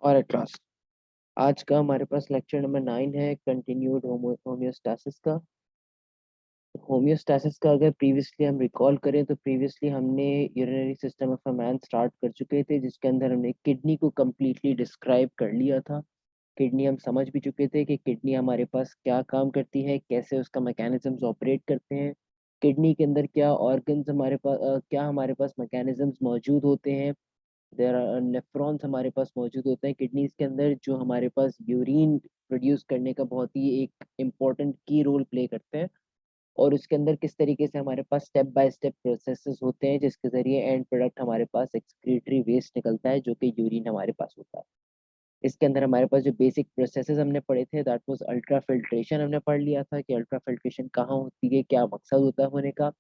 और at last आज का हमारे पास लेक्चर नंबर 9 है कंटिन्यूड होम्योस्टासिस का। होम्योस्टासिस का अगर प्रीवियसली हम रिकॉल करें तो प्रीवियसली हमने urinary system of a man start कर चुके थे, जिसके अंदर हमने किडनी को कम्प्लीटली डिस्क्राइब कर लिया था। किडनी हम समझ भी चुके थे कि किडनी हमारे पास क्या काम करती है, कैसे उसका मैकेनिज्म्स ऑपरेट करते हैं, किडनी के अंदर क्या ऑर्गन्स हमारे पास क्या हमारे पास मैकेनिज्म्स मौजूद होते हैं। देर आर नेफ्रॉन्स हमारे पास मौजूद होते हैं किडनीज के अंदर, जो हमारे पास यूरिन प्रोड्यूस करने का बहुत ही एक इम्पोर्टेंट की रोल प्ले करते हैं। और उसके अंदर किस तरीके से हमारे पास स्टेप बाय स्टेप प्रोसेसेस होते हैं, जिसके जरिए एंड प्रोडक्ट हमारे पास एक्सक्रीटरी वेस्ट निकलता है, जो कि यूरिन हमारे पास होता है। इसके अंदर हमारे पास जो बेसिक प्रोसेसेस हमने पढ़े थे, दैट वाज अल्ट्रा फिल्ट्रेशन। हमने पढ़ लिया था कि अल्ट्रा फिल्ट्रेशन कहाँ होती है, क्या मकसद होता है होने का।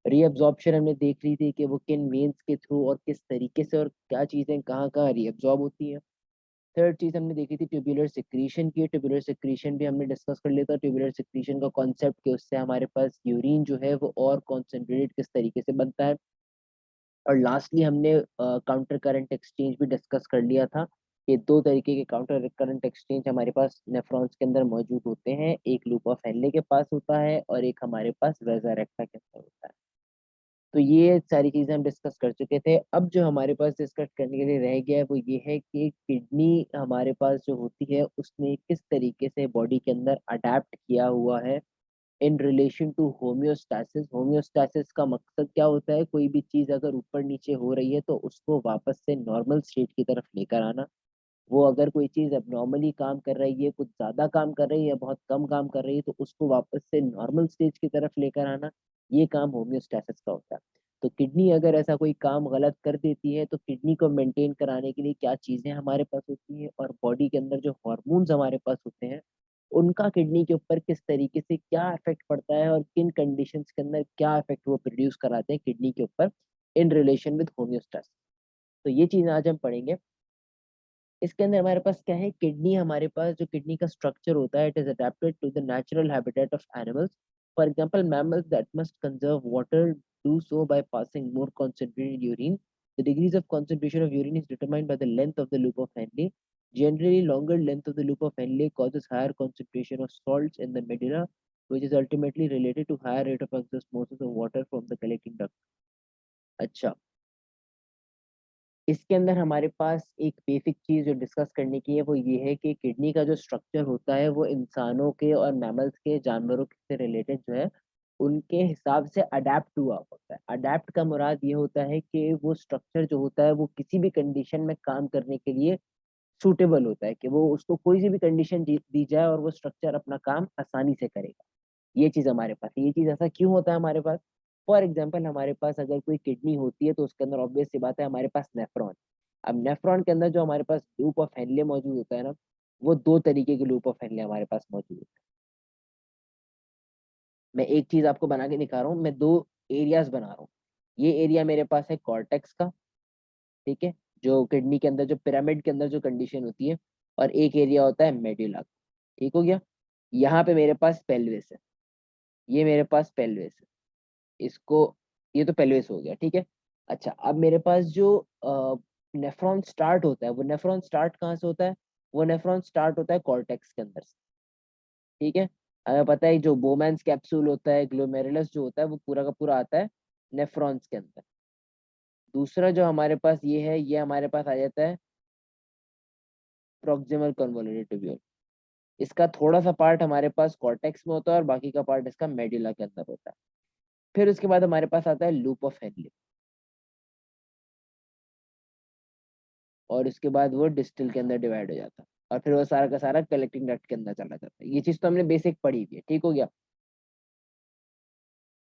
रीअब्जॉर्प्शन हमने देख ली थी कि वो किन वेन्स के थ्रू और किस तरीके से और क्या चीज़ें कहाँ कहाँ रीअब्जॉर्ब होती हैं। थर्ड चीज़ हमने देखी थी ट्यूबुलर सिक्रीशन की। ट्यूबुलर सिक्रीशन भी हमने डिस्कस कर लिया था। ट्यूबुलर सिक्रीशन का कॉन्सेप्ट कि उससे हमारे पास यूरिन जो है वो और कॉन्सेंट्रेटेड किस तरीके से बनता है। और लास्टली हमने काउंटर करंट एक्सचेंज भी डिस्कस कर लिया था। ये दो तरीके के काउंटर करंट एक्सचेंज हमारे पास नेफ्रॉन्स के अंदर मौजूद होते हैं, एक लूप ऑफ हेनले के पास होता है और एक हमारे पास वेजा रेक्टा के अंदर होता है। तो ये सारी चीजें हम डिस्कस कर चुके थे। अब जो हमारे पास डिस्कस करने के लिए रह गया है वो ये है कि किडनी हमारे पास जो होती है उसने किस तरीके से बॉडी के अंदर अडेप्ट किया हुआ है in relation to homeostasis. Homeostasis का मकसद क्या होता है, कोई भी चीज अगर ऊपर नीचे हो रही है तो उसको वापस से नॉर्मल स्टेट की तरफ लेकर आना। वो अगर कोई चीज एबनॉर्मली काम कर रही है, कुछ ज्यादा काम कर रही है, बहुत कम काम कर रही है, तो उसको वापस से नॉर्मल स्टेज की तरफ लेकर आना, ये काम होम्योस्टैसिस का होता है। तो किडनी अगर ऐसा कोई काम गलत कर देती है तो किडनी को मेंटेन कराने के लिए क्या चीजें हमारे पास होती हैं और बॉडी के अंदर जो हॉर्मोन्स हमारे पास होते हैं उनका किडनी के ऊपर किस तरीके से क्या इफेक्ट पड़ता है और किन कंडीशंस के अंदर क्या इफेक्ट वो प्रोड्यूस कराते हैं किडनी के ऊपर इन रिलेशन विद होम्योस्टैसिस। तो ये चीज आज हम पढ़ेंगे। इसके अंदर हमारे पास क्या है, किडनी हमारे पास जो किडनी का स्ट्रक्चर होता है, it is adapted to the natural habitat of animals. For example mammals that must conserve water do so by passing more concentrated urine. The degrees of concentration of urine is determined by the length of the loop of Henle. Generally, longer length of the loop of Henle causes higher concentration of salts in the medulla, which is ultimately related to higher rate of osmosis of water from the collecting duct. अच्छा, इसके अंदर हमारे पास एक basic चीज जो discuss करने की है वो ये है कि किडनी का जो स्ट्रक्चर होता है वो इंसानों के और मैमल्स के जानवरों से रिलेटेड जो है उनके हिसाब से अडेप्ट हुआ होता है। अडेप्ट का मुराद ये होता है कि वो स्ट्रक्चर जो होता है वो किसी भी कंडीशन में काम करने के लिए सूटेबल होता है, कि वो उसको कोई सी भी कंडीशन दी जाए और वो स्ट्रक्चर अपना काम आसानी से करेगा। ये चीज हमारे पास है। ये चीज ऐसा क्यों होता है हमारे पास? फॉर एग्जाम्पल हमारे पास अगर कोई किडनी होती है तो उसके अंदर ऑब्वियस सी बात है हमारे पास नेफ्रॉन। अब नेफ्रॉन के अंदर जो हमारे पास लूप ऑफ हेनले मौजूद होता है ना, वो दो तरीके के लूप ऑफ हेनले हमारे पास मौजूद होते हैं। मैं एक चीज आपको बना के दिखा रहा हूँ, मैं दो एरियाज बना रहा हूँ। ये एरिया मेरे पास है कॉर्टेक्स का, ठीक है, जो किडनी के अंदर जो पिरामिड के अंदर जो कंडीशन होती है। और एक एरिया होता है मेडुला, ठीक हो गया। यहाँ पे मेरे पास पेल्विस है, ये मेरे पास पेल्विस है, इसको, ये तो पेल्विस हो गया, ठीक है। अच्छा, अब मेरे पास जो नेफ्रॉन स्टार्ट होता है, वो नेफ्रॉन स्टार्ट कहाँ से होता है? वो नेफ्रॉन स्टार्ट होता है कॉर्टेक्स के अंदर से, ठीक है। हमें पता है जो बोमैन्स कैप्सूल होता है, ग्लोमेरुलस जो होता है, वो पूरा का पूरा आता है नेफ्रॉन्स के अंदर। दूसरा जो हमारे पास ये है, ये हमारे पास आ जाता है प्रॉक्सिमल कन्वोल्यूटेड ट्यूब्यूल। इसका थोड़ा सा पार्ट हमारे पास कॉर्टेक्स में होता है और बाकी का पार्ट इसका मेडुला के अंदर होता है। फिर उसके बाद हमारे पास आता है लूप ऑफ हेनले, और उसके बाद वो डिस्टल के अंदर डिवाइड हो जाता है, और फिर वो सारा का सारा कलेक्टिंग डक्ट के अंदर चला जाता है। ये चीज तो हमने बेसिक पढ़ी हुई है, ठीक हो गया।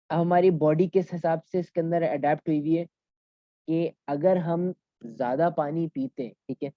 अब हमारी बॉडी किस हिसाब से इसके अंदर अडेप्ट हुई हुई है कि अगर हम ज्यादा पानी पीते हैं, ठीक है,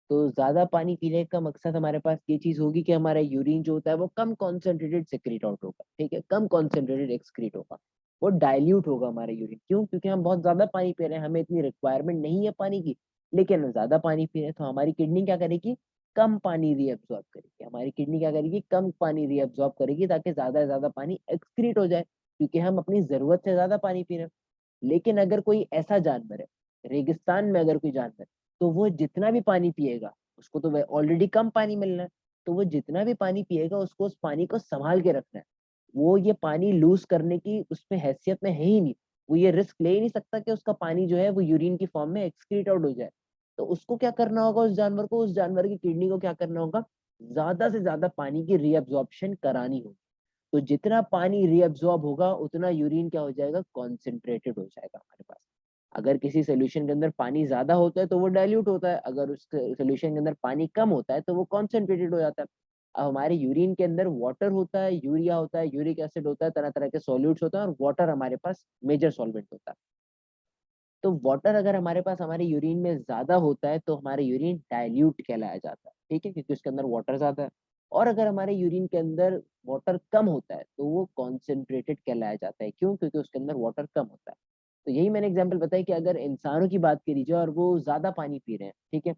तो ज्यादा पानी पीने का मकसद हमारे पास ये चीज होगी कि हमारा यूरिन जो होता है वो कम कॉन्सेंट्रेटेड सेक्रेट आउट होगा, ठीक है, कम कॉन्सेंट्रेटेड एक्सक्रीट होगा। वो डाइल्यूट होगा हमारा यूरिन। क्यों? क्योंकि हम बहुत ज्यादा पानी पी रहे हैं, हमें इतनी रिक्वायरमेंट नहीं है पानी की, लेकिन हम ज्यादा पानी पी रहे हैं, तो हमारी किडनी क्या करेगी? कम पानी रीअब्सॉर्ब करेगी। हमारी किडनी क्या करेगी? कम पानी रीअब्सॉर्ब करेगी, ताकि ज्यादा से ज्यादा पानी एक्सक्रीट हो जाए, क्योंकि हम अपनी जरूरत से ज्यादा पानी पी रहे हैं। लेकिन अगर कोई ऐसा जानवर है, रेगिस्तान में अगर कोई जानवर, तो वो जितना भी पानी पिएगा उसको तो ऑलरेडी कम पानी मिलना है, तो वो जितना भी पानी पिएगा उसको उस पानी को संभाल के रखना है। वो ये पानी लूज करने की उसमें हैसियत में है ही नहीं। वो ये रिस्क ले ही नहीं सकता कि उसका पानी जो है वो यूरिन की फॉर्म में एक्सक्रीट आउट हो जाए। तो उसको क्या करना होगा, उस जानवर को, उस जानवर की किडनी को क्या करना होगा, ज्यादा से ज्यादा पानी की रीअब्जॉर्प्शन करानी होगी। तो जितना पानी रीअब्सॉर्ब होगा उतना यूरिन क्या हो जाएगा, कॉन्सेंट्रेटेड हो जाएगा हमारे पास। अगर किसी सोल्यूशन के अंदर पानी ज्यादा होता है तो वो डाइल्यूट होता है, अगर उस सोल्यूशन के अंदर पानी कम होता है तो वो कॉन्सेंट्रेटेड हो जाता है। अब हमारे यूरिन के अंदर वाटर होता है, यूरिया होता है, यूरिक एसिड होता है, तरह तरह के सॉल्यूट्स होते हैं, और वाटर हमारे पास मेजर सॉल्वेंट होता है। तो वाटर अगर हमारे पास हमारे यूरिन में ज्यादा होता है तो हमारे यूरिन डाइल्यूट कहलाया जाता है, ठीक है, क्योंकि उसके अंदर वाटर ज्यादा है। और अगर हमारे यूरिन के अंदर वाटर कम होता है तो वो कॉन्सेंट्रेटेड कहलाया जाता है। क्यों? क्योंकि उसके अंदर वाटर कम होता है। तो यही मैंने एग्जाम्पल बताया कि अगर इंसानों की बात करी जाए और वो ज्यादा पानी पी रहे हैं, ठीक है,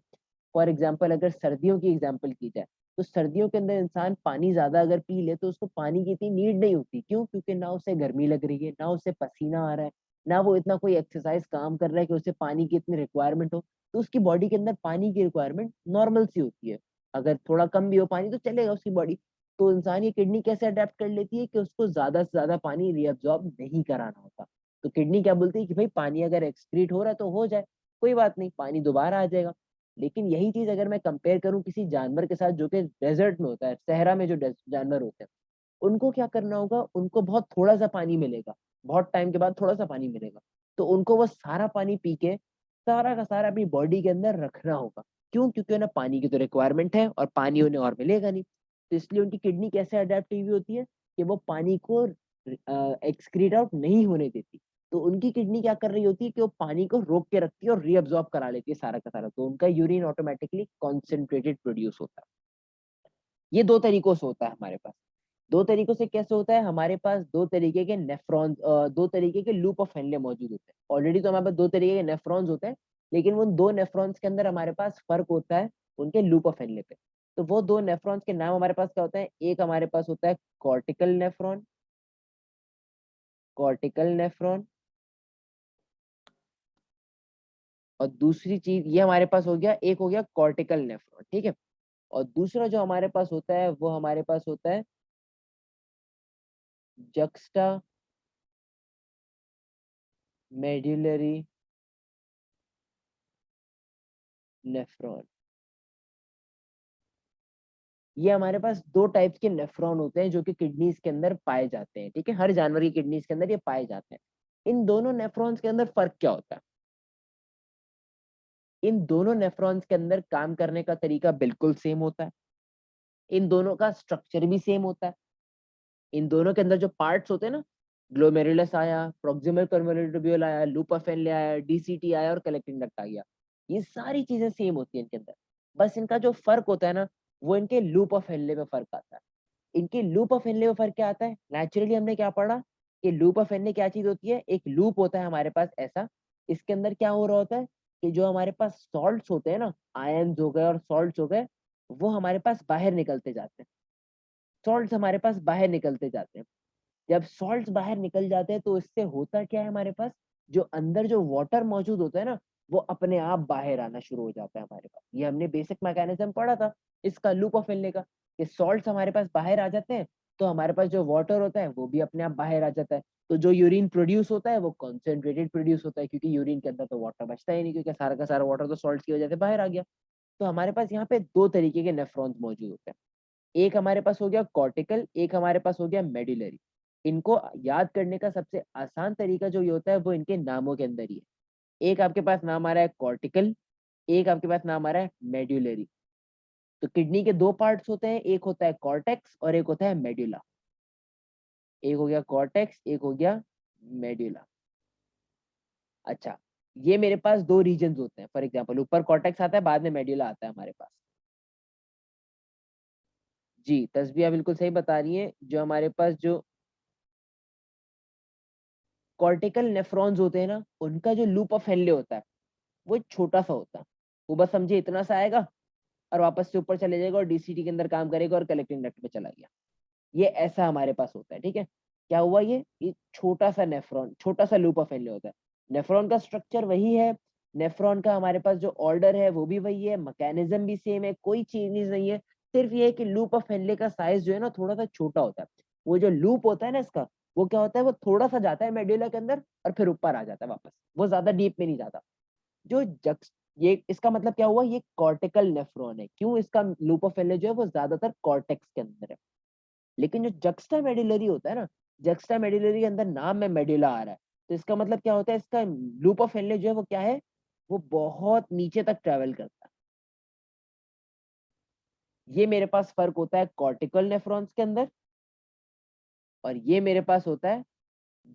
फॉर एग्जाम्पल अगर सर्दियों की एग्जाम्पल की जाए, तो सर्दियों के अंदर इंसान पानी ज्यादा अगर पी ले तो उसको पानी की इतनी नीड नहीं होती। क्यों? क्योंकि ना उसे गर्मी लग रही है, ना उसे पसीना आ रहा है, ना वो इतना कोई एक्सरसाइज काम कर रहा है कि उसे पानी की इतनी रिक्वायरमेंट हो। तो उसकी बॉडी के अंदर पानी की रिक्वायरमेंट नॉर्मल सी होती है। अगर थोड़ा कम भी हो पानी तो चलेगा उसकी बॉडी। तो इंसान की किडनी कैसे अडेप्ट कर लेती है कि उसको ज्यादा से ज्यादा पानी रीअब्सॉर्ब नहीं कराना होता। तो किडनी क्या बोलती है कि भाई पानी अगर एक्सक्रीट हो रहा है तो हो जाए, कोई बात नहीं, पानी दोबारा आ जाएगा। लेकिन यही चीज अगर मैं कंपेयर करूं किसी जानवर के साथ जो कि डेजर्ट में होता है, सहरा में जो जानवर होते हैं, उनको क्या करना होगा, उनको बहुत थोड़ा सा पानी मिलेगा, बहुत टाइम के बाद थोड़ा सा पानी मिलेगा, तो उनको वो सारा पानी पी के सारा का सारा अपनी बॉडी के अंदर रखना होगा। क्यों? क्योंकि उन्हें पानी की तो रिक्वायरमेंट है और पानी उन्हें और मिलेगा नहीं। तो इसलिए उनकी किडनी कैसे अडेप्टिव हुई होती है कि वो पानी को एक्सक्रीट आउट नहीं होने देती। तो उनकी किडनी क्या कर रही होती है कि वो पानी को रोक के रखती है और रीअब्सॉर्ब करा लेती है सारा का सारा, तो उनका यूरिन ऑटोमेटिकली कॉन्सेंट्रेटेड प्रोड्यूस होता है। ये दो तरीकों से होता है हमारे पास। दो तरीकों से कैसे होता है, हमारे पास दो तरीके के नेफ्रॉन, दो तरीके के लूप ऑफ हेनले मौजूद होते हैं। ऑलरेडी तो हमारे पास दो तरीके के नेफ्रॉन्स होते हैं, लेकिन उन दो नेफ्रॉन्स के अंदर हमारे पास फर्क होता है उनके लूप ऑफ हेनले पे। तो वो दो नेफ्रॉन्स के नाम हमारे पास क्या होते हैं, एक हमारे पास होता है कॉर्टिकल नेफ्रॉन, कॉर्टिकल नेफ्रॉन, और दूसरी चीज ये हमारे पास हो गया, एक हो गया कॉर्टिकल नेफ्रॉन, ठीक है। और दूसरा जो हमारे पास होता है वो हमारे पास होता है जक्स्टा मेड्युलरी नेफ्रॉन। ये हमारे पास दो टाइप्स के नेफ्रॉन होते हैं जो कि किडनीज के अंदर पाए जाते हैं, ठीक है, हर जानवर की किडनीज के अंदर ये पाए जाते हैं। इन दोनों नेफ्रॉन्स के अंदर फर्क क्या होता है, इन दोनों नेफ्रॉन्स के अंदर काम करने का तरीका बिल्कुल सेम होता है, इन दोनों का स्ट्रक्चर भी सेम होता है। इन दोनों के अंदर जो पार्ट्स होते हैं ना, ग्लोमेरुलस आया, प्रोक्सिमल कन्वोल्यूट ट्यूब्यूल आया, लूप ऑफ एनले आया, डीसीटी आया और कलेक्टिंग डक्ट आ गया, ये सारी चीजें सेम होती हैं इनके अंदर। बस इनका जो फर्क होता है ना, वो इनके लूप ऑफ एनले में फर्क आता है। इनके लूप ऑफ एनले में फर्क क्या आता है, नेचुरली हमने क्या पढ़ा कि लूप ऑफ एनले क्या चीज होती है, एक लूप होता है हमारे पास ऐसा, इसके अंदर क्या हो रहा होता है कि जो हमारे पास सॉल्ट्स होते हैं ना, आयन्स हो गए और सॉल्ट्स हो गए, वो हमारे पास बाहर निकलते जाते हैं। सॉल्ट्स हमारे पास बाहर निकलते जाते हैं। जब सॉल्ट्स बाहर निकल जाते हैं तो इससे होता क्या है, हमारे पास जो अंदर जो वाटर मौजूद होता है ना, वो अपने आप बाहर आना शुरू हो जाता है हमारे पास। ये हमने बेसिक मैकेनिज्म पढ़ा था इसका, लूप ऑफ मिलने का, कि सॉल्ट्स हमारे पास बाहर आ जाते हैं तो हमारे पास जो वाटर होता है वो भी अपने आप बाहर आ जाता है। तो जो यूरिन प्रोड्यूस होता है वो कॉन्सेंट्रेटेड प्रोड्यूस होता है, क्योंकि यूरिन के अंदर तो वाटर बचता ही नहीं, क्योंकि सारा का सारा वाटर तो सॉल्ट्स की वजह से बाहर आ गया। तो हमारे पास यहाँ पे दो तरीके के नेफ्रॉन्स मौजूद होते हैं, एक हमारे पास हो गया कॉर्टिकल, एक हमारे पास हो गया मेडुलरी। इनको याद करने का सबसे आसान तरीका जो ये होता है वो इनके नामों के अंदर ही है। एक आपके पास नाम आ रहा है कॉर्टिकल, एक आपके पास नाम आ रहा है मेड्यूलरी। तो किडनी के दो पार्ट्स होते हैं, एक होता है कॉर्टेक्स और एक होता है मेड्यूला। एक हो गया कॉर्टेक्स, एक हो गया मेड्यूला। अच्छा, ये मेरे पास दो रीजन होते हैं, फॉर एग्जाम्पल ऊपर कॉर्टेक्स आता है, बाद में मेड्यूला आता है हमारे पास। जी, तस्बीह बिल्कुल सही बता रही है। जो हमारे पास जो कॉर्टिकल नेफ्रॉन्स होते हैं ना, उनका जो लूप ऑफ हेनले होता है वो एक छोटा सा होता है। वो बस समझे इतना सा आएगा और वापस से ऊपर चले जाएगा और डीसीटी के अंदर काम करेगा और कलेक्टिंग डक्ट में चला गया। ये ऐसा हमारे पास होता है, ठीक है। क्या हुआ, ये छोटा सा नेफ्रॉन, छोटा सा लूप ऑफ हेनले होता है। नेफ्रॉन का स्ट्रक्चर वही है नेफ्रॉन का हमारे पास जो ऑर्डर है वो भी वही है, मैकेनिज्म भी सेम है, कोई चेंजेस नहीं है। सिर्फ ये है कि लूप ऑफ हेनले का साइज जो है ना थोड़ा सा छोटा होता है। वो जो लूप होता है ना इसका, वो क्या होता है, वो थोड़ा सा जाता है मेडुला के अंदर और फिर ऊपर आ जाता है वापस, वो ज्यादा डीप में नहीं जाता। जो जक्स ये इसका मतलब क्या हुआ, ये कॉर्टिकल नेफ्रॉन है। क्यों, इसका लूप ऑफ हेनले जो है वो ज्यादातर कॉर्टेक्स के अंदर है। लेकिन जो जक्स्टा मेडुलरी होता है ना, जक्स्टा मेडुलरी के अंदर नाम में मेडुला आ रहा है, तो इसका मतलब क्या होता है, इसका लूप ऑफ हेनले जो है वो क्या है, वो बहुत नीचे तक ट्रेवल करता है। ये मेरे पास फर्क होता है कॉर्टिकल नेफ्रॉन्स के अंदर, और ये मेरे पास होता है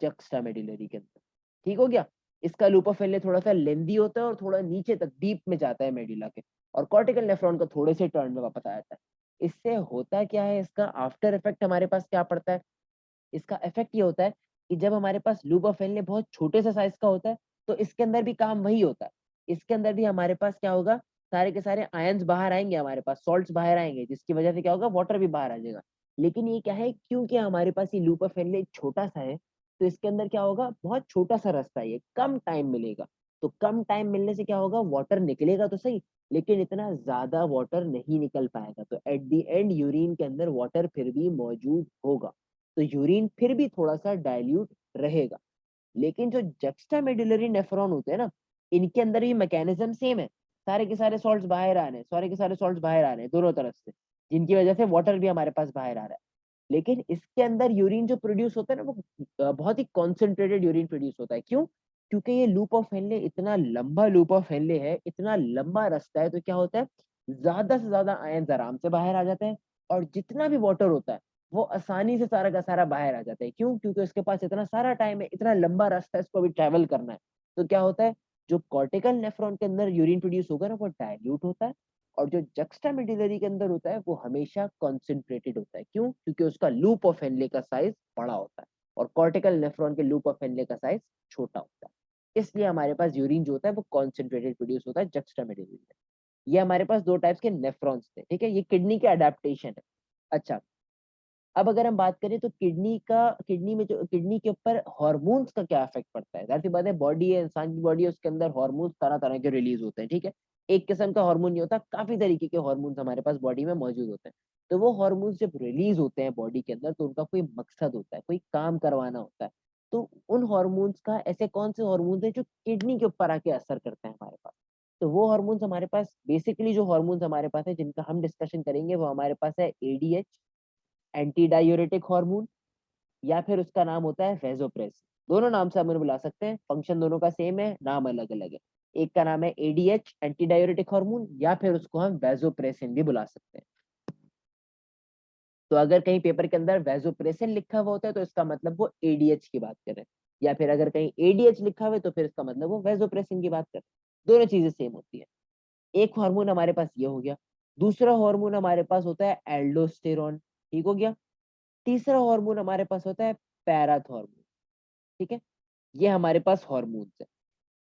जक्स्टा मेडुलरी के अंदर। ठीक हो गया। इसका लूप ऑफ हेनले थोड़ा सा लेंदी होता है और थोड़ा नीचे तक डीप में जाता है मेडुला के, और कॉर्टिकल नेफ्रॉन का थोड़े से टर्न में वापस आ जाता है। इससे होता क्या है, इसका आफ्टर इफेक्ट हमारे पास क्या पड़ता है, इसका इफेक्ट ये होता है कि जब हमारे पास लूप ऑफ हेनले बहुत छोटे से साइज का होता है, तो इसके अंदर भी काम वही होता है। इसके अंदर भी हमारे पास क्या होगा, सारे के सारे आयंस बाहर आएंगे, हमारे पास सॉल्ट्स बाहर आएंगे, जिसकी वजह से क्या होगा, वाटर भी बाहर आ जाएगा। लेकिन ये क्या है, क्योंकि हमारे पास ये लूप ऑफ हेनले छोटा सा है, तो इसके अंदर क्या होगा, बहुत छोटा सा रास्ता है, ये कम टाइम मिलेगा। तो कम टाइम मिलने से क्या होगा, वाटर निकलेगा तो सही, लेकिन इतना ज्यादा वाटर नहीं निकल पाएगा। तो एट द एंड यूरिन के अंदर वाटर फिर भी मौजूद होगा, तो यूरिन फिर भी थोड़ा सा डाइल्यूट रहेगा। लेकिन जो जक्स्टा मेडुलरी नेफ्रॉन होते हैं ना, इनके अंदर भी मैकेनिज्म सेम है। सारे के सारे सॉल्ट्स बाहर आ रहे हैं, सारे के सारे सॉल्ट्स बाहर आ रहे हैं दोनों तरफ से, जिनकी वजह से वाटर भी हमारे पास बाहर आ रहा है। लेकिन इसके अंदर यूरिन जो प्रोड्यूस होता है ना, वो बहुत ही कॉन्सेंट्रेटेड यूरिन प्रोड्यूस होता है। क्यों, क्योंकि ये लूप ऑफ हेनले इतना लंबा लूप ऑफ हेनले है, इतना लंबा रास्ता है, तो क्या होता है, ज्यादा से ज्यादा आयंस आराम से बाहर आ जाते हैं, और जितना भी वाटर होता है वो आसानी से सारा का सारा बाहर आ जाता है। क्यों, क्योंकि उसके पास इतना सारा टाइम है, इतना लंबा रास्ता है, इसको अभी ट्रेवल करना है। तो क्या होता है, जो कॉर्टिकल नेफ्रॉन के अंदर यूरिन प्रोड्यूस होगा ना, वो डायल्यूट होता है, और जो जक्स्टामेडुलरी के अंदर होता है वो हमेशा कॉन्सेंट्रेटेड होता है। क्यों, क्योंकि उसका लूप ऑफ हेनले का साइज बड़ा होता है, और कॉर्टिकल नेफ्रॉन के लूप ऑफ हेनले का साइज छोटा होता है। इसलिए हमारे पास यूरिन जो होता है वो कॉन्सेंट्रेटेड प्रोड्यूस होता है जक्स्टामेडुलरी में। ये हमारे पास दो टाइप्स के नेफ्रॉन्स थे, ठीक है, ये किडनी के अडेप्टेशन है। अच्छा, अब अगर हम बात करें तो किडनी में जो किडनी के ऊपर हार्मोन्स का क्या इफेक्ट पड़ता है, जाहिर सी बात है, बॉडी है, इंसान की बॉडी है, उसके अंदर हार्मोन्स तरह तरह के रिलीज होते हैं। ठीक है, एक किस्म का हार्मोन नहीं होता, काफी तरीके के हार्मोन्स हमारे पास बॉडी में मौजूद होते हैं। तो वो हार्मोन्स जब रिलीज होते हैं बॉडी के अंदर, तो उनका कोई मकसद होता है, कोई काम करवाना होता है। तो उन हार्मोन्स का, ऐसे कौन से हार्मोन्स हैं जो किडनी के ऊपर आके असर करते हैं हमारे पास, तो वो हार्मोन्स हमारे पास, बेसिकली जो हार्मोन्स हमारे पास है जिनका हम डिस्कशन करेंगे, वो हमारे पास है एडीएच, एंटी डायूरेटिक हार्मोन, या फिर उसका नाम होता है वेजोप्रेसिन। दोनों नाम से हम इन्हें बुला सकते हैं, फंक्शन दोनों का सेम है, नाम अलग अलग है। एक का नाम है एडीएच, एंटी डायूरेटिक हार्मोन, या फिर उसको हम वेजोप्रेसिन भी बुला सकते हैं। तो अगर कहीं पेपर के अंदर वेजोप्रेसिन लिखा हुआ होता है तो इसका मतलब वो एडीएच की बात कर रहे हैं, या फिर अगर कहीं एडीएच लिखा हुआ है तो फिर इसका मतलब वो वेजोप्रेसिन की बात कर रहे हैं। दोनों चीजें सेम होती है। एक हार्मोन हमारे पास ये हो गया। दूसरा हार्मोन हमारे पास होता है एल्डोस्टेरॉन। ठीक हो गया। तीसरा हार्मोन हमारे पास होता है पैराथॉर्मोन। ठीक है, ये हमारे पास हार्मोन्स है।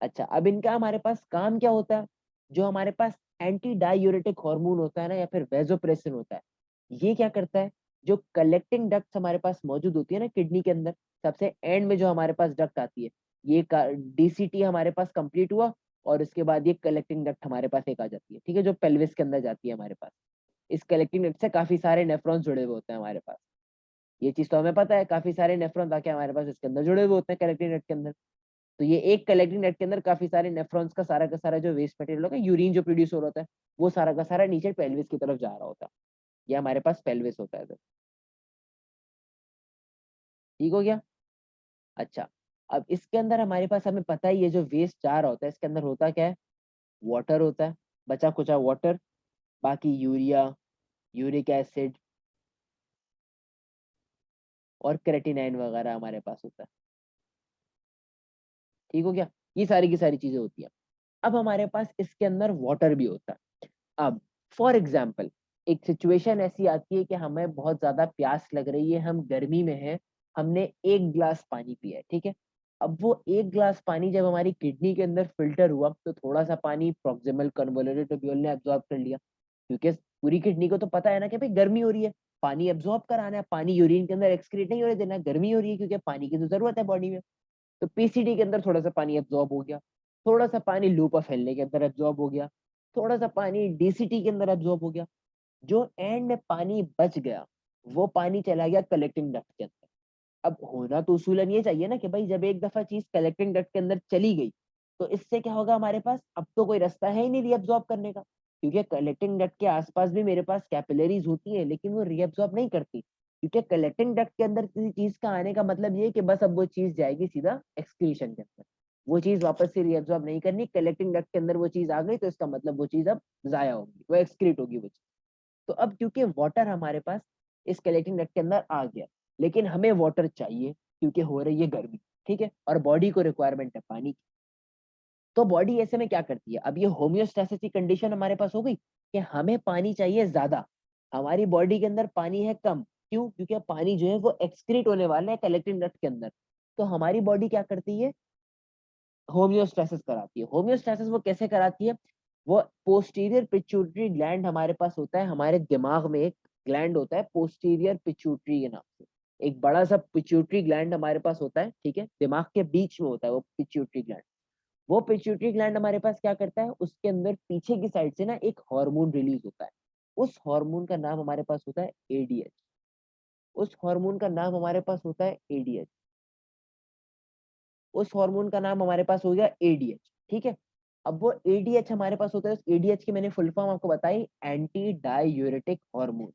अच्छा, अब इनका हमारे पास काम क्या होता है, जो हमारे पास एंटी डायूरेटिक हार्मोन होता है ना, या फिर वेजोप्रेसिन होता है, ये क्या करता है, जो कलेक्टिंग डक्ट्स हमारे पास मौजूद होती है ना किडनी के अंदर, सबसे एंड में जो हमारे पास डक्ट आती है, ये डीसीटी हमारे पास कंप्लीट हुआ, और इसके बाद ये कलेक्टिंग डक्ट हमारे पास एक आ जाती है, ठीक है, जो पेल्विस के अंदर जाती है हमारे पास। इस कलेक्टिंग डक्ट से काफी सारे नेफ्रॉन्स जुड़े हुए होते हैं हमारे पास। ये चीज तो हमें पता है, काफी सारे नेफ्रॉन्स आके हमारे पास इसके अंदर जुड़े हुए होते हैं कलेक्टिंग नेट के अंदर। तो ये एक कलेक्टिंग नेट के अंदर काफी सारे नेफ्रॉन्स का सारा जो वेस्ट मटेरियल होगा, यूरिन जो प्रोड्यूस हो रहा होता है, वो सारा का सारा नीचे पेल्विस की तरफ जा रहा होता है। ये हमारे पास पेल्विस होता है। तो ठीक हो गया। अच्छा, अब इसके अंदर हमारे पास, हमें पता है ये जो वेस्ट जा रहा होता है, इसके अंदर होता क्या है, वाटर होता है, बचा कुचा वाटर, बाकी यूरिया, यूरिक एसिड और क्रेटिनाइन वगैरह हमारे पास होता है। ठीक हो गया, ये सारी की सारी चीजें होती हैं। अब हमारे पास इसके अंदर वाटर भी होता है। अब फॉर एग्जाम्पल, एक सिचुएशन ऐसी आती है कि हमें बहुत ज्यादा प्यास लग रही है, हम गर्मी में हैं, हमने एक गिलास पानी पिया है, ठीक है। अब वो एक गिलास पानी जब हमारी किडनी के अंदर फिल्टर हुआ, तो थोड़ा सा पानी प्रॉक्सिमल कन्वोल्यूटेड ट्यूब्यूल ने एब्जॉर्ब कर लिया, क्योंकि पूरी किडनी को तो पता है ना कि भाई गर्मी हो रही है, पानी एब्जॉर्ब कराना है, पानी यूरिन के अंदर एक्सक्रीट नहीं होने देना, गर्मी हो रही है, क्योंकि पानी की तो जरूरत है बॉडी में। तो पीसीडी के अंदर थोड़ा सा पानी एब्जॉर्ब हो गया। थोड़ा सा पानी लूप ऑफ हेनले के अंदर एब्जॉर्ब हो गया, थोड़ा सा पानी डीसीटी के अंदर एब्जॉर्ब हो गया। जो एंड में पानी बच गया वो पानी चला गया कलेक्टिंग डक्ट के अंदर। अब होना तो उसूलन ये चाहिए ना कि भाई जब एक दफा चीज कलेक्टिंग डक्ट के अंदर चली गई तो इससे क्या होगा, हमारे पास अब तो कोई रास्ता है ही नहीं रीअब्सॉर्ब करने का, क्योंकि कलेक्टिंग डक्ट के आसपास भी मेरे पास कैपिलरीज होती है लेकिन वो रीअब्सॉर्ब नहीं करती, क्योंकि कलेक्टिंग डक्ट के अंदर किसी चीज का आने का मतलब ये है कि बस अब वो चीज जाएगी सीधा एक्सक्रीशन के अंदर, वो चीज वापस से रीअब्सॉर्ब नहीं करनी। कलेक्टिंग डक्ट के अंदर वो चीज आ गई तो इसका मतलब वो चीज अब जाया होगी, वो एक्सक्रीट होगी वो चीज। तो अब क्योंकि वाटर हमारे पास इस कलेक्टिंग डक्ट के अंदर आ गया, लेकिन हमें वाटर चाहिए क्योंकि हो रही है गर्मी, ठीक है, और बॉडी को रिक्वायरमेंट है पानी की। तो बॉडी ऐसे में क्या करती है, अब ये होम्योस्टैसिस की कंडीशन हमारे पास हो गई कि हमें पानी चाहिए ज्यादा, हमारी बॉडी के अंदर पानी है कम, क्यों, क्योंकि अब पानी जो है वो एक्सक्रीट होने वाला है कलेक्टिंग डक्ट के अंदर। तो हमारी बॉडी क्या करती है, होम्योस्टैसिस कराती है। होम्योस्टैसिस वो कैसे कराती है, वो पोस्टीरियर पिट्यूटरी ग्लैंड हमारे पास होता है, हमारे दिमाग में एक ग्लैंड होता है पोस्टीरियर पिट्यूटरी के नाम से, एक बड़ा सा पिट्यूटरी ग्लैंड हमारे पास होता है, ठीक है, दिमाग के बीच में होता है वो पिट्यूटरी ग्लैंड। वो पिट्यूटरी ग्लैंड हमारे पास क्या करता है, उसके अंदर पीछे की साइड से ना एक हार्मोन रिलीज होता है, उस हार्मोन का नाम हमारे पास होता है एडीएच। उस हार्मोन का नाम हमारे पास होता है एडीएच। उस हार्मोन का नाम हमारे पास हो गया एडीएच, ठीक है। अब वो एडीएच हमारे पास होता है, उस एडीएच की मैंने फुल फॉर्म आपको बताई, anti diuretic hormone.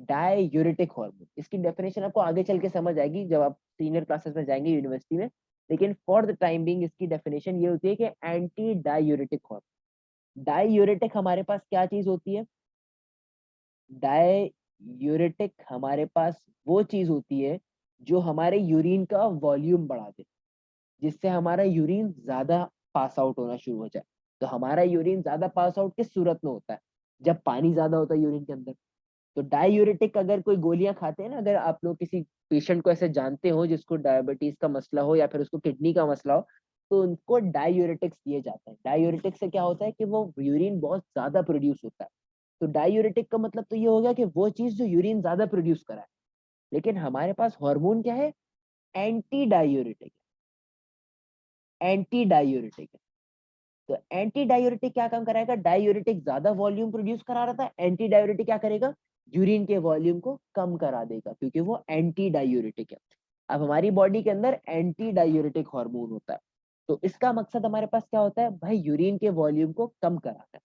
Diuretic hormone, इसकी डेफिनेशन आपको आगे चल के समझ आएगी जब आप सीनियर क्लासेस में जाएंगे यूनिवर्सिटी में, लेकिन फॉर द टाइम बिंग इसकी डेफिनेशन ये होती है कि एंटी डायूरेटिक हार्मोन। डायूरेटिक हमारे पास क्या चीज होती है, डायूरेटिक हमारे पास वो चीज होती है जो हमारे यूरिन का वॉल्यूम बढ़ा दे, जिससे हमारा यूरिन ज्यादा पास आउट होना शुरू हो जाए। तो हमारा यूरिन ज्यादा पास आउट किस सूरत में होता है, जब पानी ज्यादा होता है यूरिन के अंदर। तो डायूरेटिक अगर कोई गोलियां खाते हैं ना, अगर आप लोग किसी पेशेंट को ऐसे जानते हो जिसको डायबिटीज का मसला हो या फिर उसको किडनी का मसला हो, तो उनको डायूरेटिक्स दिए जाते हैं। डायूरेटिक से क्या होता है कि वो यूरिन बहुत ज्यादा प्रोड्यूस होता है। तो डायूरेटिक का मतलब तो ये हो गया कि वो चीज जो यूरिन ज्यादा प्रोड्यूस कराए, लेकिन हमारे पास हार्मोन क्या है, एंटी डायूरेटिक। एंटी डायूरेटिक, तो एंटी डायूरेटिक क्या काम कराएगा, डायूरेटिक ज्यादा वॉल्यूम प्रोड्यूस करा रहा था, एंटी डायूरेटिक क्या करेगा, यूरिन के वॉल्यूम को कम करा देगा, क्योंकि वो एंटी डायूरेटिक है। अब हमारी बॉडी के अंदर एंटी डायूरेटिक हार्मोन होता है, तो इसका मकसद हमारे पास क्या होता है भाई, यूरिन के वॉल्यूम को कम कराना है।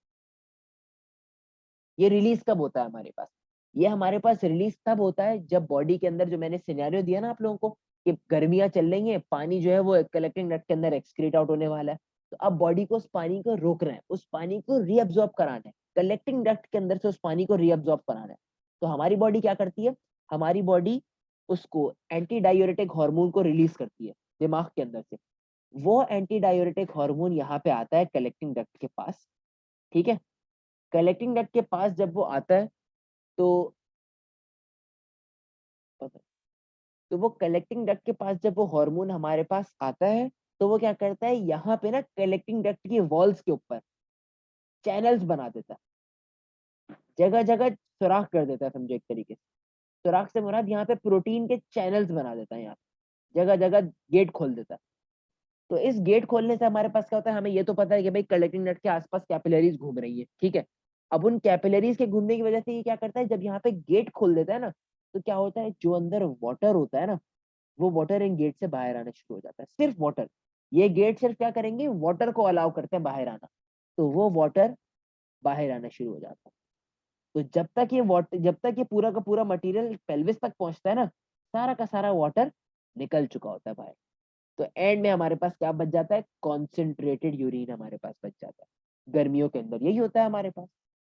ये रिलीज कब होता है हमारे पास, ये हमारे पास रिलीज तब होता है जब बॉडी के अंदर, जो मैंने सिनेरियो दिया ना आप लोगों को कि गर्मियां चल रही हैं, पानी जो है वो कलेक्टिंग डक्ट के अंदर एक्सक्रीट आउट होने वाला है, तो अब बॉडी को उस पानी को रोकना है, उस पानी को रीअब्सॉर्ब कराना है, कलेक्टिंग डक्ट के अंदर से उस पानी को रीअब्सॉर्ब कराना है। तो हमारी बॉडी क्या करती है, हमारी बॉडी उसको एंटी डायूरेटिक हार्मोन को रिलीज करती है दिमाग के अंदर से। वो एंटी डायूरेटिक हार्मोन यहाँ पे आता है कलेक्टिंग डक्ट के पास, ठीक है। कलेक्टिंग डक्ट के पास जब वो आता है तो तो वो कलेक्टिंग डक्ट के पास जब वो हार्मोन हमारे पास आता है, तो वो क्या करता है, यहाँ पे ना कलेक्टिंग डक्ट की वॉल्स के ऊपर चैनल्स बना देता है, जगह जगह सुराख कर देता है, समझो एक तरीके से। सुराख से मुराद यहाँ पे प्रोटीन के चैनल्स बना देता है, यहाँ जगह जगह गेट खोल देता है। तो इस गेट खोलने से हमारे पास क्या होता है, हमें ये तो पता है कि भाई कलेक्टिंग डक्ट के आसपास कैपिलरीज घूम रही है, ठीक है। अब उन कैपिलरीज के घूमने की वजह से ये क्या करता है, जब यहाँ पे गेट खोल देता है ना, तो क्या होता है, जो अंदर वाटर होता है ना, वो वाटर इन गेट से बाहर आना शुरू हो जाता है, सिर्फ वाटर। ये गेट सिर्फ क्या करेंगे, वाटर को अलाउ करते हैं बाहर आना, तो वो वाटर बाहर आना शुरू हो जाता है। तो जब तक ये वाटर, जब तक ये पूरा का पूरा मटेरियल पेल्विस तक पहुंचता है ना, सारा का सारा वाटर निकल चुका होता है बाहर। तो एंड में हमारे पास क्या बच जाता है, कॉन्सेंट्रेटेड यूरिन हमारे पास बच जाता है। गर्मियों के अंदर यही होता है हमारे पास।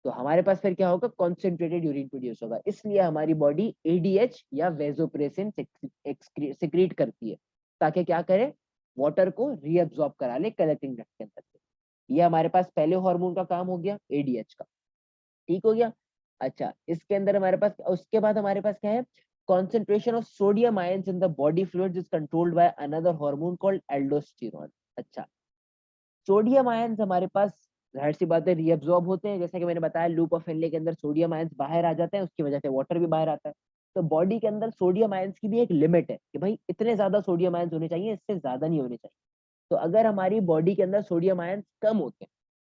तो हमारे पास फिर क्या होगा, कॉन्सेंट्रेटेड यूरिन प्रोड्यूस होगा, इसलिए हमारी बॉडी एडीएच या वेजोप्रेसिन सिक्रीट करती है, ताकि क्या करे, वाटर को रीअब्सॉर्ब करा ले कलेक्टिंग डक्ट के अंदर से। ये हमारे पास पहले हार्मोन का काम हो गया, एडीएच का, ठीक हो गया। अच्छा, इसके अंदर हमारे पास, उसके बाद हमारे पास क्या है, concentration of sodium ions in the body fluids is controlled by another hormone called aldosterone। अच्छा, सोडियम आयंस हमारे पास जाहिर सी बात है रीअब्सॉर्ब होते हैं, जैसे कि मैंने बताया लूप ऑफ हेनले के अंदर सोडियम आयंस बाहर आ जाते हैं, उसकी वजह से वाटर भी बाहर आता है। तो बॉडी के अंदर सोडियम आयंस की भी एक लिमिट है कि भाई इतने ज्यादा सोडियम आयंस होने चाहिए, इससे ज्यादा नहीं होने चाहिए। तो अगर हमारी बॉडी के अंदर सोडियम आयन कम होते हैं,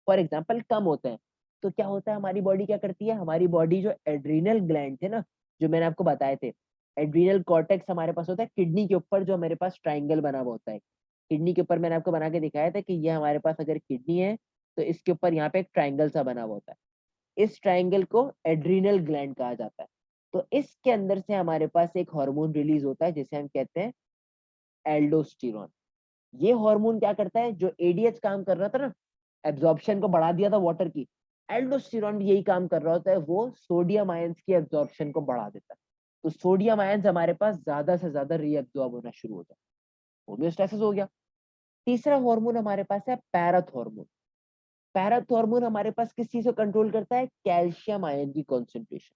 फॉर एग्जाम्पल कम होते हैं, तो क्या होता है, हमारी बॉडी क्या करती है, हमारी बॉडी जो एड्रीनल ग्लैंड थे ना, जो मैंने आपको बताए थे, एड्रीनल कॉर्टेक्स हमारे पास होता है किडनी के ऊपर, जो मेरे पास ट्राइंगल बना हुआ होता है किडनी के ऊपर, मैंने आपको बना के दिखाया था कि ये हमारे पास अगर किडनी है तो इसके ऊपर यहाँ पे एक ट्राइंगल सा बना हुआ होता है, इस ट्राइंगल को एड्रीनल ग्लैंड कहा जाता है। तो इसके अंदर से हमारे पास एक हार्मोन रिलीज होता है जिसे हम कहते हैं एल्डोस्टेरोन। ये हार्मोन क्या करता है, जो एडीएच काम कर रहा था ना, एब्जॉर्प्शन को बढ़ा दिया था वाटर की, एल्डोस्टेरोन भी यही काम कर रहा होता है, वो सोडियम आयंस की एब्जॉर्प्शन को बढ़ा देता है। तो सोडियम आयंस हमारे पास ज्यादा से ज्यादा रीअब्जॉर्ब होना शुरू होता है, होम्योस्टैसिस हो गया। तीसरा हार्मोन हमारे पास है पैराथॉर्मोन। पैराथॉर्मोन हमारे पास किस चीज को कंट्रोल करता है, कैल्शियम आयन की कॉन्सेंट्रेशन।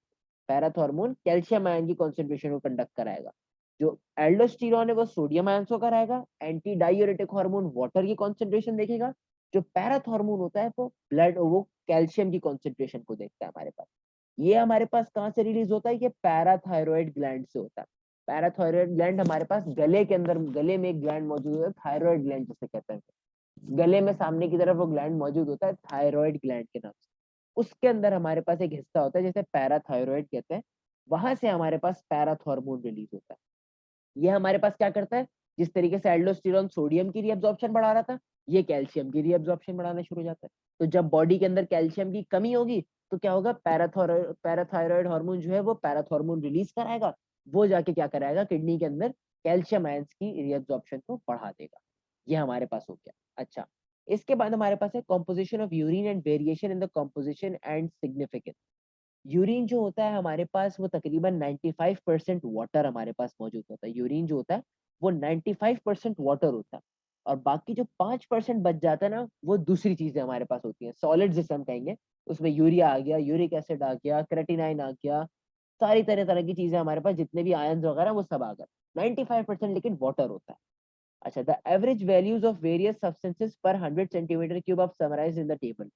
पैराथॉर्मोन कैल्शियम आयन की कॉन्सेंट्रेशन को कंडक्ट कराएगा। जो एल्डोस्टेरॉन है वो सोडियम आयन को कराएगा। एंटी डायूरेटिक हार्मोन वाटर की कॉन्सेंट्रेशन देखेगा। जो पैराथॉर्मोन होता है वो कैल्शियम की कॉन्सेंट्रेशन को देखता है हमारे पास। ये हमारे पास कहाँ से रिलीज होता है, ये पैराथायरॉइड ग्लैंड से होता है। पैराथायरॉइड ग्लैंड हमारे पास गले के अंदर, गले में एक ग्लैंड मौजूद है, थायरॉइड ग्लैंड जिसे कहते हैं। गले में सामने की तरफ वो ग्लैंड मौजूद होता है थायराइड ग्लैंड के नाम से। उसके अंदर हमारे पास एक हिस्सा होता है जिसे पैराथायरॉइड कहते हैं। वहां से हमारे पास पैराथॉर्मोन रिलीज होता है। ये हमारे पास क्या करता है, जिस तरीके से एल्डोस्टेरॉन सोडियम की रीअब्जॉर्प्शन बढ़ा रहा था, ये कैल्शियम की रीअब्जॉर्प्शन बढ़ाना शुरू हो जाता है। तो जब बॉडी के अंदर कैल्शियम की कमी होगी तो क्या होगा, पैराथायरॉइड हार्मोन जो है वो पैराथॉर्मोन रिलीज कराएगा। वो जाके क्या कराएगा, किडनी के अंदर कैल्शियम आयंस की रीअब्जॉर्प्शन को बढ़ा देगा। ये हमारे पास हो गया। अच्छा, इसके बाद हमारे पास है composition of urine and variation in the composition and significance. Urine जो होता है हमारे पास वो तकरीबन 95% वाटर हमारे पास मौजूद होता है। यूरिन जो होता है वो 95% वाटर होता है, और बाकी जो 5% बच जाता है ना, वो दूसरी चीजें हमारे पास होती हैं, सॉलिड जिसे हम कहेंगे। उसमें यूरिया आ गया, यूरिक एसिड आ गया, क्रेटिनाइन आ गया, सारी तरह तरह की चीजें हमारे पास, जितने भी आयंस वगैरह वो सब आ गए। 95% लेकिन वाटर होता है। अच्छा, the average values of various substances पर 100 centimetre cube of summarise in the table.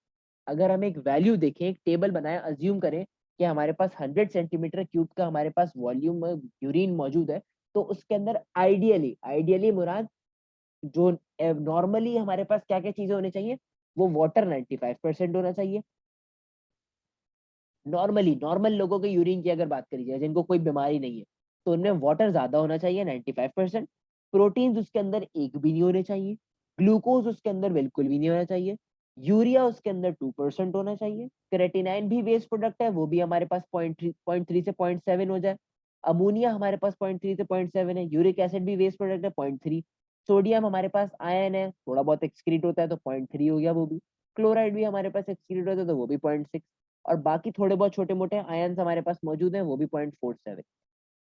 अगर हम एक वैल्यू देखें, एक टेबल बनाए, अज्यूम करें कि हमारे पास 100 सेंटीमीटर क्यूब का हमारे पास वॉल्यूम यूरिन मौजूद है, तो उसके अंदर आइडियली आइडियली मुराद, जो नॉर्मली हमारे पास क्या क्या चीजें होनी चाहिए, वो वाटर 95% होना चाहिए। नॉर्मली नॉर्मल लोगों के यूरिन की अगर बात करी जाए, जिनको कोई बीमारी नहीं है, तो उनमें वाटर ज्यादा होना चाहिए 95%। प्रोटीन्स उसके अंदर एक भी नहीं होने चाहिए। ग्लूकोज उसके अंदर बिल्कुल भी नहीं होना चाहिए। यूरिया उसके अंदर 2% होना चाहिए। क्रेटिनाइन भी वेस्ट प्रोडक्ट है, वो भी हमारे पास 0.3 से 0.7 हो जाए। अमोनिया हमारे पास 0.3 से 0.7 है। यूरिक एसिड भी वेस्ट प्रोडक्ट है, 0.3। सोडियम हमारे पास आयन है, थोड़ा बहुत एक्सक्रीट होता है तो 0.3 हो गया वो भी। क्लोराइड भी हमारे पास एक्सक्रीट होता है तो वो भी 0.6। और बाकी थोड़े बहुत छोटे मोटे आयन्स हमारे पास मौजूद हैं, वो भी 0.47।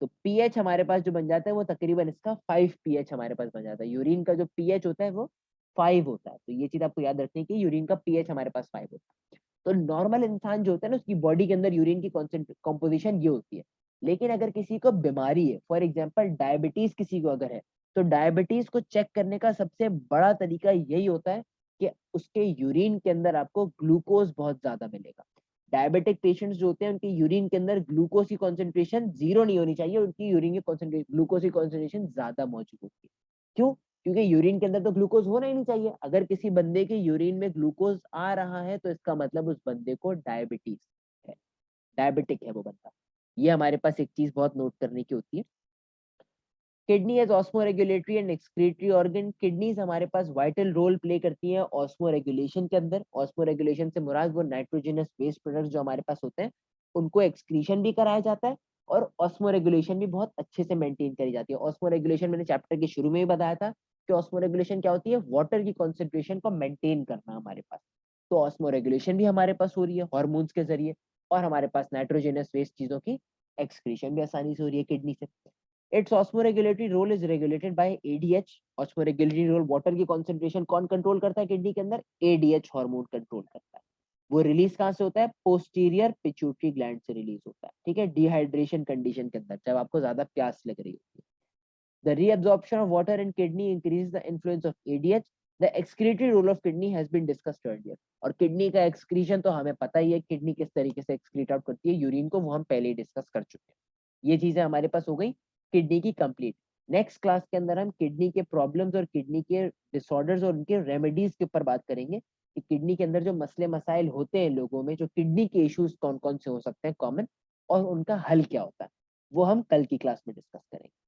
तो पीएच हमारे पास जो बन जाता है वो तकरीबन इसका 5 पीएच हमारे पास बन जाता है। यूरिन का जो पीएच होता है वो 5 होता है। तो ये चीज आपको याद रखनी है कि यूरिन का पीएच हमारे पास 5 होता है। तो नॉर्मल इंसान जो होता है ना, उसकी बॉडी के अंदर यूरिन की कॉम्पोजिशन ये होती है। लेकिन अगर किसी को बीमारी है, फॉर एग्जाम्पल डायबिटीज किसी को अगर है, तो डायबिटीज को चेक करने का सबसे बड़ा तरीका यही होता है कि उसके यूरिन के अंदर आपको ग्लूकोज बहुत ज्यादा मिलेगा। डायबिटिक पेशेंट्स जो होते हैं उनके यूरिन के अंदर ग्लूकोज की कॉन्सेंट्रेशन जीरो नहीं होनी चाहिए, उनकी यूरिन की कॉन्सेंट्रेशन, ग्लूकोज की कॉन्सेंट्रेशन ज्यादा मौजूद होती है। क्यों? क्योंकि यूरिन के अंदर तो ग्लूकोज होना ही नहीं चाहिए। अगर किसी बंदे के यूरिन में ग्लूकोज आ रहा है तो इसका मतलब उस बंदे को डायबिटीज है, डायबिटिक है वो बंदा। ये हमारे पास एक चीज बहुत नोट करने की होती है। Kidney as osmoregulatory and excretory organ. Kidneys हमारे पास वाइटल रोल प्ले करती हैं ऑस्मोरेगुलेशन के अंदर। ऑस्मोरेगुलेशन से मुराद वो नाइट्रोजनस वेस्ट प्रोडक्ट्स जो हमारे पास होते हैं उनको एक्सक्रीशन भी कराया जाता है, और ऑस्मोरेगुलेशन भी बहुत अच्छे से मेंटेन करी जाती है। ऑस्मोरेगुलेशन मैंने चैप्टर के शुरू में ही बताया था कि ऑस्मोरेगुलेशन क्या होती है, वाटर की कॉन्सेंट्रेशन को मेंटेन करना हमारे पास। तो ऑस्मोरेगुलेशन भी हमारे पास हो रही है हॉर्मोन्स के जरिए, और हमारे पास नाइट्रोजनस वेस्ट चीजों की एक्सक्रीशन भी आसानी से हो रही है किडनी से। Its osmoregulatory role is regulated by ADH. Osmoregulatory role, water की कंसंट्रेशन कौन कंट्रोल करता है किडनी के अंदर, एडीएच हार्मोन कंट्रोल करता है। वो रिलीज कहाँ से होता है, पोस्टीरियर पिट्यूटरी ग्लैंड से रिलीज होता है। ठीक है, डिहाइड्रेशन कंडीशन के अंदर, जब आपको ज्यादा प्यास लग रही होती है। The reabsorption of water in kidney increase the influence of ADH. The excretory role of kidney has been discussed earlier. और किडनी का एक्सक्रीशन तो हमें पता ही है, किडनी किस तरीके से एक्सक्रीट आउट करती है यूरिन को, वो हम पहले ही डिस्कस कर चुके हैं। ये चीजें हमारे पास हो गई किडनी की कंप्लीट। नेक्स्ट क्लास के अंदर हम किडनी के प्रॉब्लम्स और किडनी के डिसऑर्डर्स और उनके रेमेडीज के ऊपर बात करेंगे कि किडनी के अंदर जो मसले मसाइल होते हैं लोगों में, जो किडनी के इश्यूज कौन कौन से हो सकते हैं कॉमन, और उनका हल क्या होता है, वो हम कल की क्लास में डिस्कस करेंगे।